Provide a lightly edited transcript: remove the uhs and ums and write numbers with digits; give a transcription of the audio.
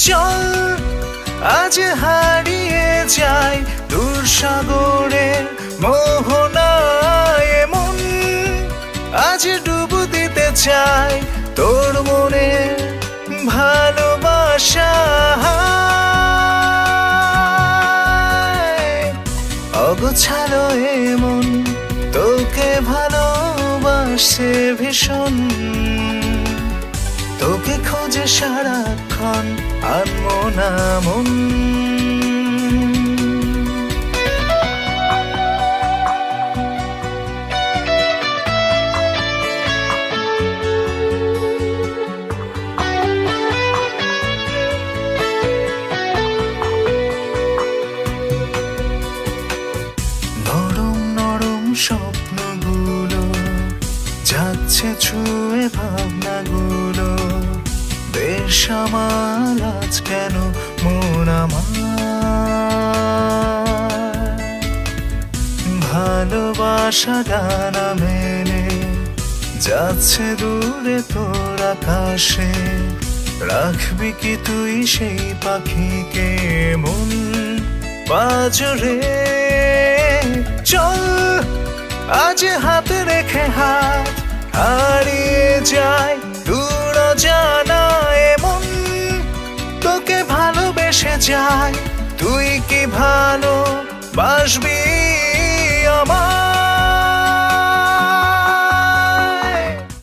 চল আজ হারিয়ে যাই দূর সাগরের মোহনায় মন আজ ডুব দিতে চাই তোর মনে ভালোবাসা অগোছালো এমন তোকে ভালোবাসে ভীষণ তোকে খোঁজে সারাক্ষণ আনমনা মন নরম নরম স্বপ্নগুলো যাচ্ছে ছুঁয়ে ভাবনাগুলো বেসামাল আজ কেন মন আমার ভালোবাসা ডানা মেলে যাচ্ছে দূরে তোর আকাশে রাখবি কি তুই সেই পাখিকে মন পাজরে চল আজ হাতে রেখে হাত হারিয়ে যায় দূর জানায় মন তোকে ভালোবেসে যায় তুই কি ভালো বাসবি